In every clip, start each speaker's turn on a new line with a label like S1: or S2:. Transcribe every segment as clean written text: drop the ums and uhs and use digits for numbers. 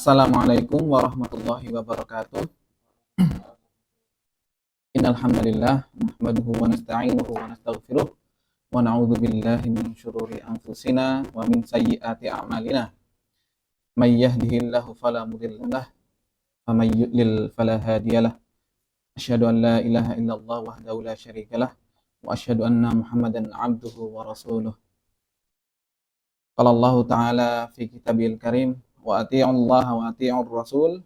S1: Assalamualaikum warahmatullahi wabarakatuh. Innal hamdalillah nahmaduhu wa nasta'inuhu wa nastaghfiruh wa na'udzu billahi min syururi anfusina wa min sayyiati a'malina. May yahdihillahu fala mudilla lahu wa may yudlil fala hadiyalah. Asyhadu an la ilaha illallah wahdahu la syarikalah wa asyhadu anna Muhammadan 'abduhu wa rasuluh. Qala Allah ta'ala fi kitabil karim wa ati'ullaha wa ati'ur rasul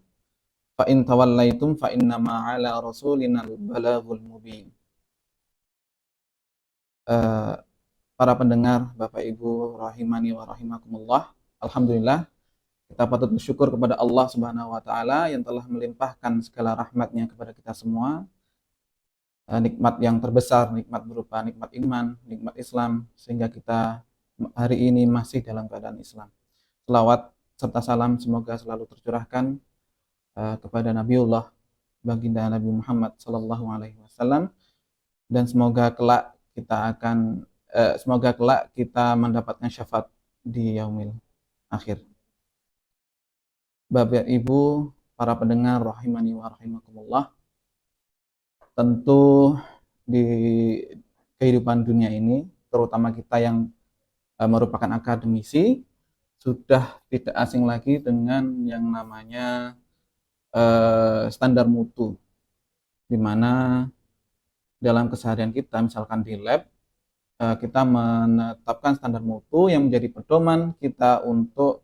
S1: fa in tawallaitum fa innama 'ala rasulina al-balaghul mubin. Para pendengar, Bapak Ibu rahimani wa rahimakumullah, alhamdulillah kita patut bersyukur kepada Allah Subhanahu wa taala yang telah melimpahkan segala rahmatnya kepada kita semua. Nikmat yang terbesar, nikmat berupa nikmat iman, nikmat Islam, sehingga kita hari ini masih dalam keadaan Islam. Selawat serta salam semoga selalu tercurahkan kepada Nabiullah baginda Nabi Muhammad sallallahu alaihi wasallam, dan semoga kelak kita mendapatkan syafaat di yaumil akhir. Bapak Ibu, para pendengar rahimani wa rahimakumullah, tentu di kehidupan dunia ini, terutama kita yang merupakan akademisi, sudah tidak asing lagi dengan yang namanya standar mutu, di mana dalam keseharian kita, misalkan di lab, kita menetapkan standar mutu yang menjadi pedoman kita untuk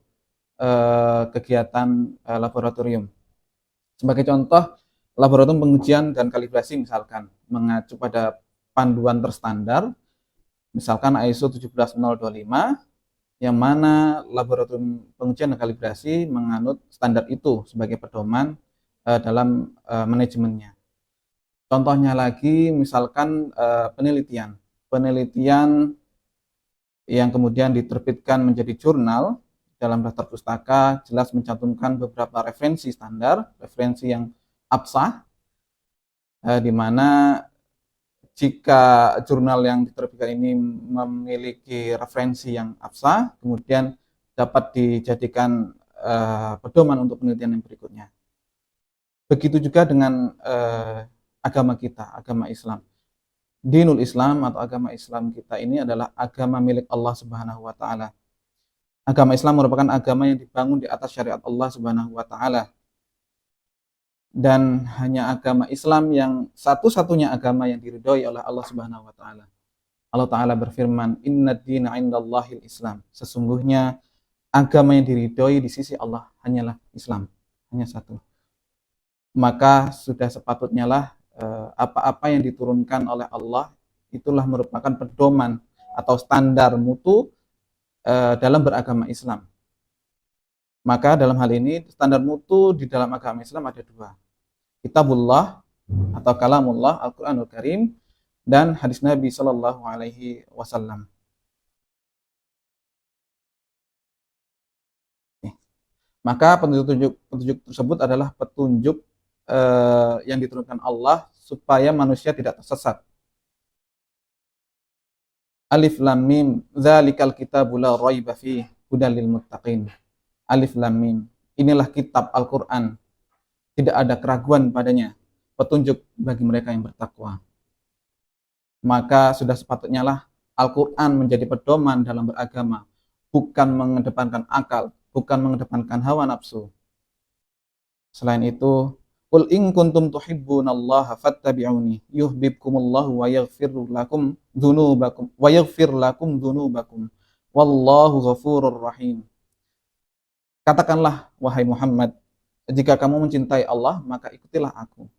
S1: kegiatan laboratorium. Sebagai contoh, laboratorium pengujian dan kalibrasi misalkan mengacu pada panduan terstandar, misalkan ISO 17025, yang mana laboratorium pengujian dan kalibrasi menganut standar itu sebagai pedoman dalam manajemennya. Contohnya lagi, misalkan penelitian yang kemudian diterbitkan menjadi jurnal dalam daftar pustaka, jelas mencantumkan beberapa referensi standar, referensi yang absah, di mana jika jurnal yang diterbitkan ini memiliki referensi yang absah, kemudian dapat dijadikan pedoman untuk penelitian yang berikutnya. Begitu juga dengan agama kita, agama Islam. Dinul Islam atau agama Islam kita ini adalah agama milik Allah Subhanahu wa taala. Agama Islam merupakan agama yang dibangun di atas syariat Allah Subhanahu wa taala. Dan hanya agama Islam yang satu-satunya agama yang diridhoi oleh Allah Subhanahu wa taala. Allah taala berfirman, "Innad dina 'indallahil Islam." Sesungguhnya agama yang diridhoi di sisi Allah hanyalah Islam, hanya satu. Maka sudah sepatutnya lah apa-apa yang diturunkan oleh Allah itulah merupakan pedoman atau standar mutu dalam beragama Islam. Maka dalam hal ini standar mutu di dalam agama Islam ada dua. Kitabullah atau kalamullah Al-Quranul Karim, dan hadis Nabi Sallallahu Alaihi Wasallam. Maka petunjuk tersebut adalah petunjuk yang diturunkan Allah supaya manusia tidak tersesat. Alif Lam Mim, dzalikal kitabu la raiba fihi hudal lil muttaqin. Alif Lam Mim, inilah kitab Al-Quran, tidak ada keraguan padanya, petunjuk bagi mereka yang bertakwa. Maka sudah sepatutnya lah Al-Quran menjadi pedoman dalam beragama, bukan mengedepankan akal, bukan mengedepankan hawa nafsu. Selain itu, qul in kuntum tuhibbunallaha fattabi'uni yuhibbukumullahu wa yaghfir lakum dzunubakum wallahu ghafurur rahim. Katakanlah, wahai Muhammad, jika kamu mencintai Allah, maka ikutilah aku.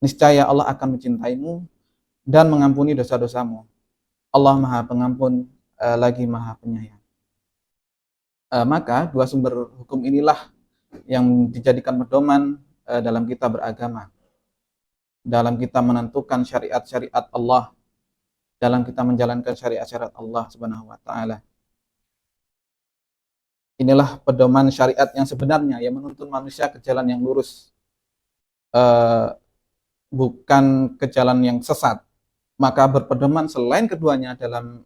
S1: Niscaya Allah akan mencintaimu dan mengampuni dosa-dosamu. Allah Maha Pengampun lagi Maha Penyayang. Maka dua sumber hukum inilah yang dijadikan pedoman dalam kita beragama, dalam kita menentukan syariat-syariat Allah, dalam kita menjalankan syariat-syariat Allah Subhanahu wa taala. Inilah pedoman syariat yang sebenarnya, yang menuntun manusia ke jalan yang lurus, bukan ke jalan yang sesat. Maka berpedoman selain keduanya dalam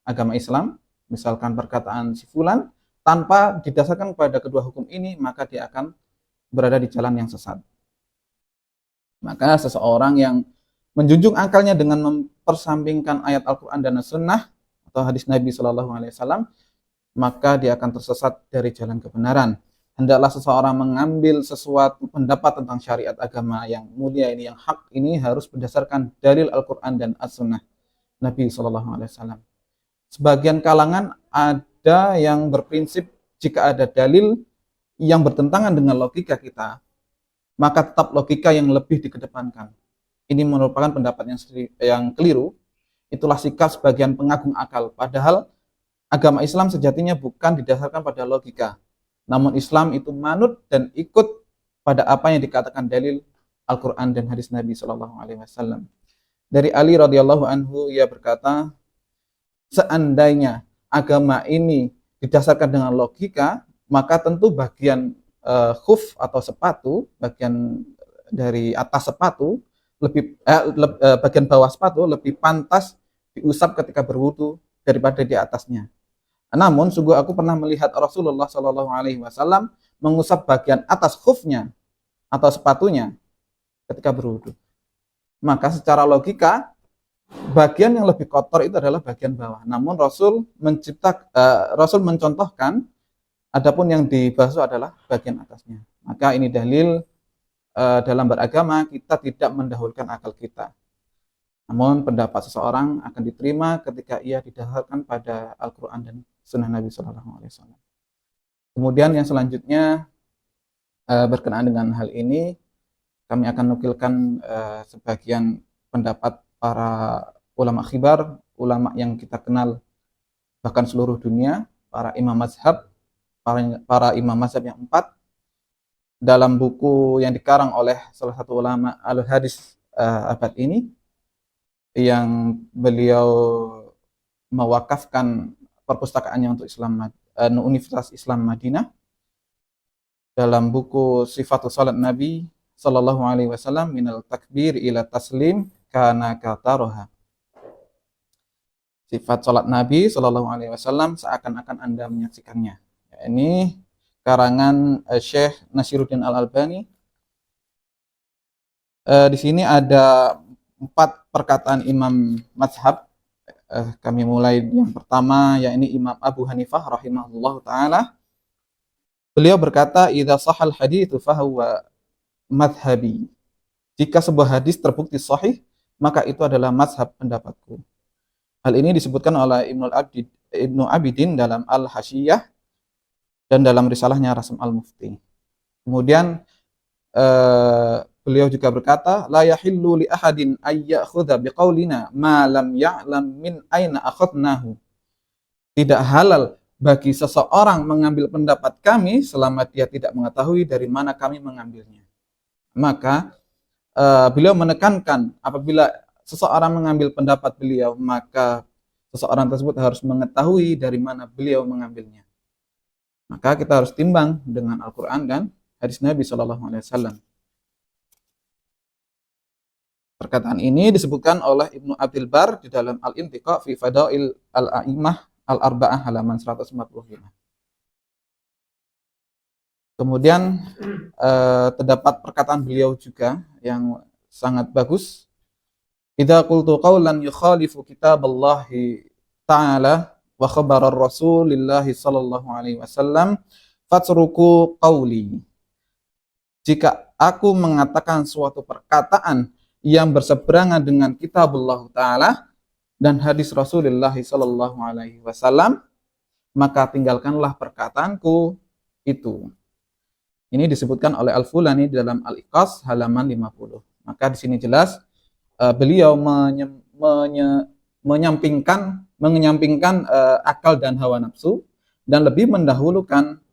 S1: agama Islam, misalkan perkataan si fulan, tanpa didasarkan pada kedua hukum ini, maka dia akan berada di jalan yang sesat. Maka seseorang yang menjunjung akalnya dengan mempersampingkan ayat Al-Quran dan As-Sunnah atau hadis Nabi SAW, maka dia akan tersesat dari jalan kebenaran. Hendaklah seseorang mengambil sesuatu pendapat tentang syariat agama yang mulia ini, yang hak ini, harus berdasarkan dalil Al-Quran dan As-Sunnah Nabi SAW. Sebagian kalangan ada yang berprinsip jika ada dalil yang bertentangan dengan logika kita, maka tetap logika yang lebih dikedepankan. Ini merupakan pendapat yang keliru. Itulah sikap sebagian pengagung akal. Padahal agama Islam sejatinya bukan didasarkan pada logika. Namun Islam itu manut dan ikut pada apa yang dikatakan dalil Al-Quran dan hadis Nabi SAW. Dari Ali radhiyallahu anhu, ia berkata, seandainya agama ini didasarkan dengan logika, maka tentu bagian khuf atau sepatu, bagian dari atas sepatu, bagian bawah sepatu lebih pantas diusap ketika berwudu daripada di atasnya. Namun sungguh aku pernah melihat Rasulullah SAW mengusap bagian atas khufnya atau sepatunya ketika berwudu. Maka secara logika bagian yang lebih kotor itu adalah bagian bawah. Namun Rasul mencontohkan adapun yang dibasuh adalah bagian atasnya. Maka ini dalil dalam beragama kita tidak mendahulukan akal kita. Namun pendapat seseorang akan diterima ketika ia didasarkan pada Al-Quran dan Sunnah Nabi SAW. Kemudian yang selanjutnya berkenaan dengan hal ini, kami akan nukilkan sebagian pendapat para ulama khibar, ulama yang kita kenal bahkan seluruh dunia, para imam mazhab, para imam mazhab yang 4, dalam buku yang dikarang oleh salah satu ulama al-hadis abad ini, yang beliau mewakafkan perpustakaannya untuk Universitas Islam Madinah, dalam buku Sifatul Salat Nabi Sallallahu Alaihi Wasallam minal takbir ila taslim kana kataroha. Sifat salat Nabi Sallallahu Alaihi Wasallam seakan-akan Anda menyaksikannya. Ini karangan Syekh Nasiruddin Al-Albani. Di sini ada 4 perkataan imam mazhab. Kami mulai yang pertama, yakni Imam Abu Hanifah rahimahullah ta'ala. Beliau berkata, idza sahal haditsu fahuwa madhhabi. Jika sebuah hadis terbukti sahih, maka itu adalah mazhab pendapatku. Hal ini disebutkan oleh Ibnu Abidin dalam Al-Hasyiyah dan dalam risalahnya Rasm Al-Mufti. Kemudian beliau juga berkata, la yahillu li ahadin ay ya'khudha biqaulina ma lam ya'lam min aina akhadnahu. Tidak halal bagi seseorang mengambil pendapat kami selama dia tidak mengetahui dari mana kami mengambilnya. Maka beliau menekankan apabila seseorang mengambil pendapat beliau, maka seseorang tersebut harus mengetahui dari mana beliau mengambilnya. Maka kita harus timbang dengan Al-Quran dan hadis Nabi SAW. Perkataan ini disebutkan oleh Ibnu Abdul Bar di dalam Al-Intiqa fi Fadail Al-A'imah Al-Arba'ah halaman 145. Kemudian terdapat perkataan beliau juga yang sangat bagus. Idza qultu qawlan yukhalifu kitaballahi ta'ala wa khabarar Rasulillahi sallallahu alaihi wasallam fatruku qawli. Jika aku mengatakan suatu perkataan yang berseberangan dengan kitabullah ta'ala dan hadis Rasulullah sallallahu alaihi wasallam, maka tinggalkanlah perkataanku itu. Ini disebutkan oleh Al-Fulani dalam Al-Iqas halaman 50. Maka di sini jelas beliau menyampingkan akal dan hawa nafsu dan lebih mendahulukan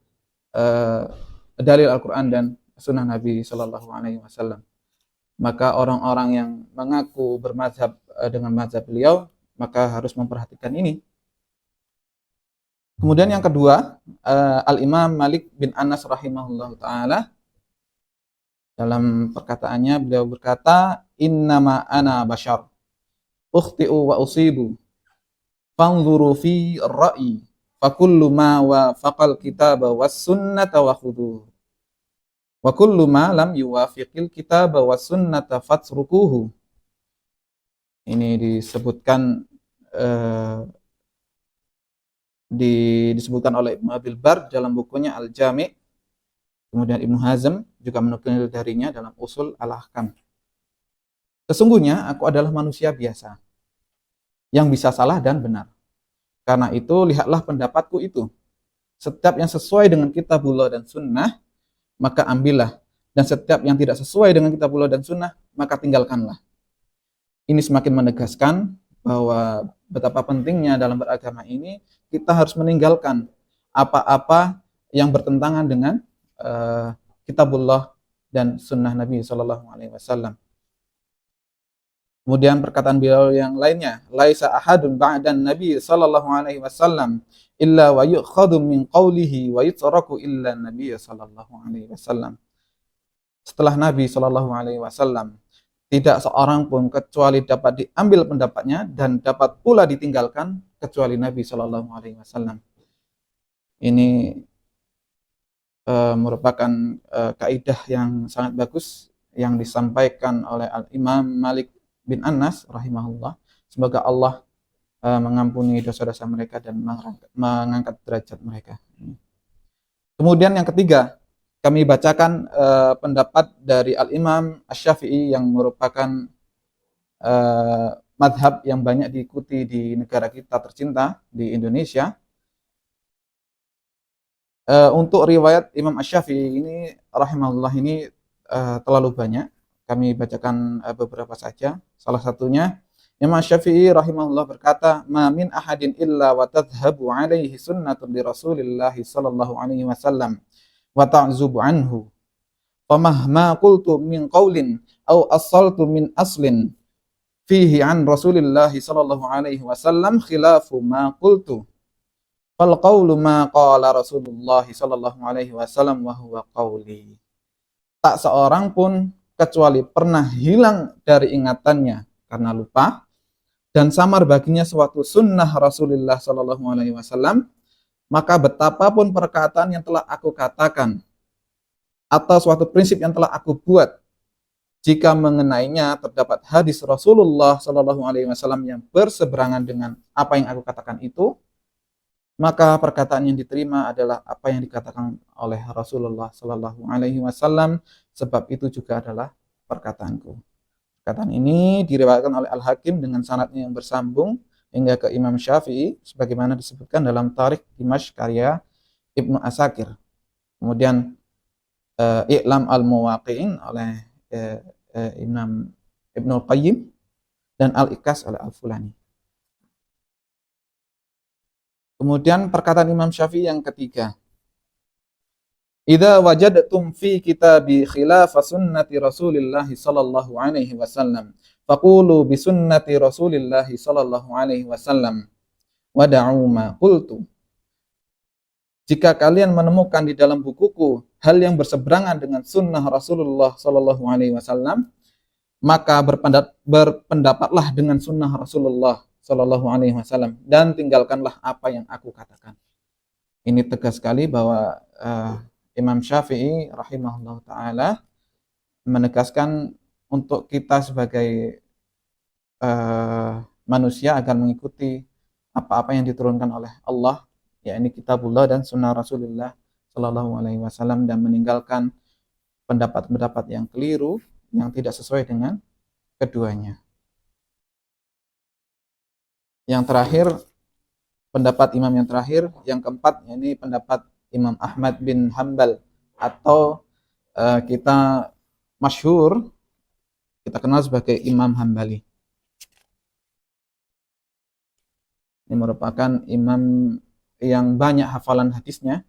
S1: dalil Al-Quran dan Sunnah Nabi Sallallahu Alaihi Wasallam. Maka orang-orang yang mengaku bermazhab dengan mazhab beliau, maka harus memperhatikan ini. Kemudian yang kedua, Al-Imam Malik bin Anas rahimahullah ta'ala, dalam perkataannya beliau berkata, innama ana bashar, ukhti'u wa usibu, fanzuru fi ar-ra'i, Fa kullu ma wafaqal kitaba was sunnata wa khudhuhu. Wa kullu ma lam yuwafiqil kitaba was sunnata fatrukuhu. Ini disebutkan disebutkan oleh Ibnu Abil Bar dalam bukunya Al-Jami'. Kemudian Ibnu Hazm juga menukil darinya dalam Usul Al-Ahkam. Sesungguhnya aku adalah manusia biasa yang bisa salah dan benar. Karena itu lihatlah pendapatku itu. Setiap yang sesuai dengan kitabullah dan sunnah, maka ambillah. Dan setiap yang tidak sesuai dengan kitabullah dan sunnah, maka tinggalkanlah. Ini semakin menegaskan bahwa betapa pentingnya dalam beragama ini kita harus meninggalkan apa-apa yang bertentangan dengan kitabullah dan sunnah Nabi Shallallahu Alaihi Wasallam. Kemudian perkataan beliau yang lainnya, laisa ahadun ba'dan Nabi Shallallahu Alaihi Wasallam illa wa yu'khadhu min qawlihi wa yutraku illa Nabi Shallallahu Alaihi Wasallam. Setelah Nabi Shallallahu Alaihi Wasallam, tidak seorang pun kecuali dapat diambil pendapatnya dan dapat pula ditinggalkan kecuali Nabi Shallallahu Alaihi Wasallam. Ini merupakan kaidah yang sangat bagus yang disampaikan oleh Al-Imam Malik bin Anas rahimahullah. Semoga Allah mengampuni dosa-dosa mereka dan mengangkat derajat mereka. Kemudian yang ketiga, kami bacakan pendapat dari Al-Imam Asy-Syafi'i yang merupakan madhab yang banyak diikuti di negara kita tercinta, di Indonesia. Untuk riwayat Imam Asy-Syafi'i ini rahimahullah ini terlalu banyak. Kami bacakan beberapa saja. Salah satunya Imam Asy-Syafi'i rahimahullah berkata, "Ma min ahadin illa wa tadhhabu alaihi sunnatun li Rasulillah sallallahu alaihi wasallam wa ta'zubu anhu. Fa mahma qultu min qaulin aw asaltu min aslin fihi an Rasulillah sallallahu alaihi wasallam khilafu ma qultu. Fal qawlu ma qala Rasulullah sallallahu alaihi wasallam wa huwa qawli." Tak seorang pun kecuali pernah hilang dari ingatannya karena lupa dan samar baginya suatu sunnah Rasulullah sallallahu alaihi wasallam, maka betapapun perkataan yang telah aku katakan atau suatu prinsip yang telah aku buat, jika mengenainya terdapat hadis Rasulullah sallallahu alaihi wasallam yang berseberangan dengan apa yang aku katakan itu, maka perkataan yang diterima adalah apa yang dikatakan oleh Rasulullah Sallallahu Alaihi Wasallam, sebab itu juga adalah perkataanku. Perkataan ini diriwayatkan oleh Al-Hakim dengan sanadnya yang bersambung hingga ke Imam Syafi'i, sebagaimana disebutkan dalam Tarikh Dimashq karya Ibnu Asakir. Kemudian I'lam al-Muwaqi'in oleh Imam Ibnu Qayyim dan Al-Ikas oleh Al-Fulani. Kemudian perkataan Imam Syafi'i yang ketiga, "Idza wajadtum fi kitabi khilafa sunnati Rasulillah sallallahu alaihi wasallam, faqulu bi sunnati Rasulillah sallallahu alaihi wasallam wa da'u ma qultu." Jika kalian menemukan di dalam bukuku hal yang berseberangan dengan sunnah Rasulullah sallallahu alaihi wasallam, maka berpendapatlah dengan sunnah Rasulullah Sallallahu Alaihi Wasallam dan tinggalkanlah apa yang aku katakan. Ini tegas sekali bahwa Imam Syafi'i rahimahullah taala menegaskan untuk kita sebagai manusia agar mengikuti apa-apa yang diturunkan oleh Allah, yakni kitabullah dan sunnah Rasulullah Sallallahu Alaihi Wasallam, dan meninggalkan pendapat-pendapat yang keliru yang tidak sesuai dengan keduanya. Yang terakhir, pendapat imam yang terakhir, yang keempat, ini pendapat Imam Ahmad bin Hanbal atau kita masyhur, kita kenal sebagai Imam Hambali. Ini merupakan imam yang banyak hafalan hadisnya.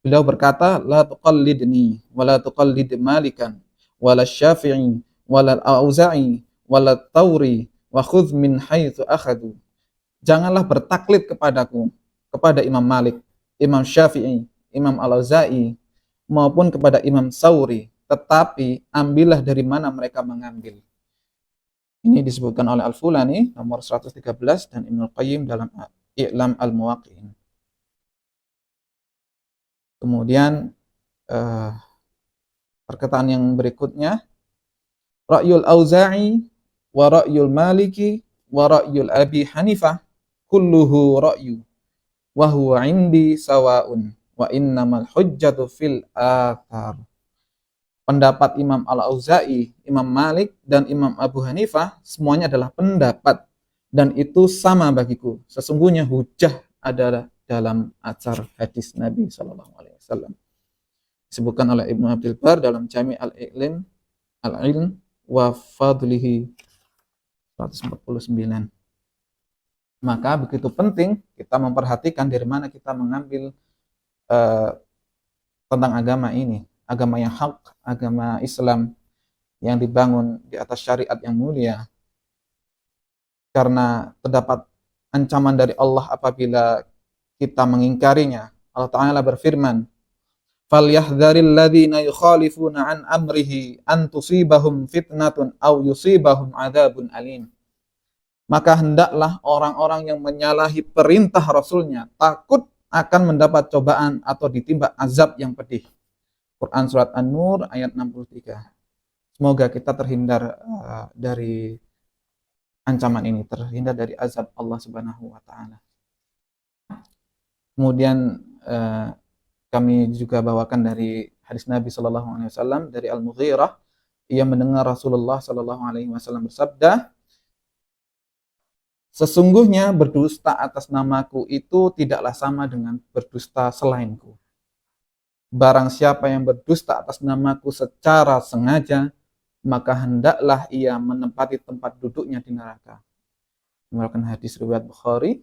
S1: Beliau berkata, "La tuqallidni wa la tuqallid Malikan wa la Syafi'i wa la Auza'i wa la Tawri wa khudh min haitsu akhadu." Janganlah bertaklid kepadaku, kepada Imam Malik, Imam Syafi'i, Imam Al-Auza'i, maupun kepada Imam Sauri, tetapi ambillah dari mana mereka mengambil. Ini disebutkan oleh Al-Fulani nomor 113 dan Ibnu Qayyim dalam I'lam al-Muwaqqi'in. Kemudian perkataan yang berikutnya, ra'yul Auza'i wa ra'yul Maliki wa ra'yul Abi Hanifah kulluhu ra'yu wa huwa indi sawa'un wa innamal hujjatu fil athar. Pendapat Imam Al-Auza'i, Imam Malik, dan Imam Abu Hanifah semuanya adalah pendapat dan itu sama bagiku. Sesungguhnya hujjah adalah dalam acar hadis Nabi Shallallahu Alaihi Wasallam. Disebutkan oleh Ibnu Abdul Bar dalam Jami' Al-Ilm wa Fadlihi 149. Maka begitu penting kita memperhatikan dari mana kita mengambil tentang agama ini, agama yang hak, agama Islam yang dibangun di atas syariat yang mulia. Karena terdapat ancaman dari Allah apabila kita mengingkarinya. Allah Ta'ala berfirman, "Falyahdharil ladzina yukhalifuna an amrihi an tusibahum fitnatun aw yusibahum adzabun alim." Maka hendaklah orang-orang yang menyalahi perintah Rasulnya takut akan mendapat cobaan atau ditimpa azab yang pedih. Quran Surat An-Nur ayat 63. Semoga kita terhindar dari ancaman ini, terhindar dari azab Allah Subhanahu wa Ta'ala. Kemudian kami juga bawakan dari hadis Nabi Shallallahu Alaihi Wasallam dari Al-Mughirah, ia mendengar Rasulullah Shallallahu Alaihi Wasallam bersabda, sesungguhnya berdusta atas namaku itu tidaklah sama dengan berdusta selainku. Barang siapa yang berdusta atas namaku secara sengaja, maka hendaklah ia menempati tempat duduknya di neraka. Mengeluarkan hadis riwayat Bukhari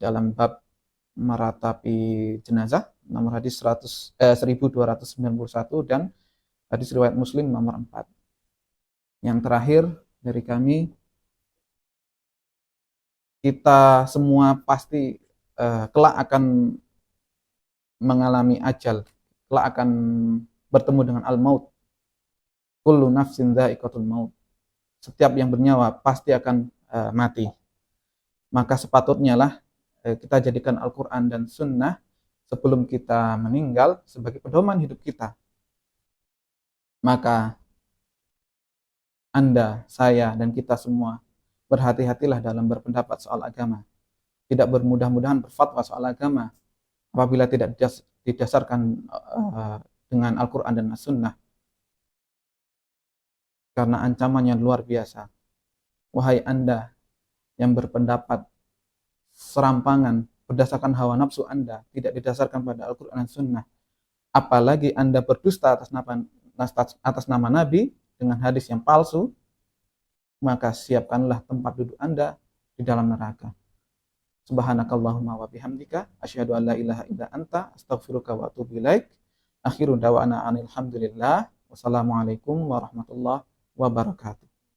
S1: dalam bab meratapi jenazah, nomor hadis 1291, dan hadis riwayat Muslim nomor 4. Yang terakhir dari kami, kita semua pasti kelak akan mengalami ajal, kelak akan bertemu dengan al-maut. Kullu nafsin dha'iqatul maut. Setiap yang bernyawa pasti akan mati. Maka sepatutnya lah kita jadikan Al-Quran dan Sunnah sebelum kita meninggal sebagai pedoman hidup kita. Maka Anda, saya, dan kita semua berhati-hatilah dalam berpendapat soal agama. Tidak bermudah-mudahan berfatwa soal agama apabila tidak didasarkan dengan Al-Quran dan As-Sunnah. Karena ancamannya luar biasa. Wahai Anda yang berpendapat serampangan berdasarkan hawa nafsu Anda, tidak didasarkan pada Al-Quran dan Sunnah, apalagi Anda berdusta atas nama Nabi dengan hadis yang palsu, maka siapkanlah tempat duduk Anda di dalam neraka. Subhanakallahumma wa bihamdika asyhadu an la ilaha illa anta astaghfiruka wa atubu ilaik. Akhiru da'wana alhamdulillah. Wassalamualaikum warahmatullahi wabarakatuh.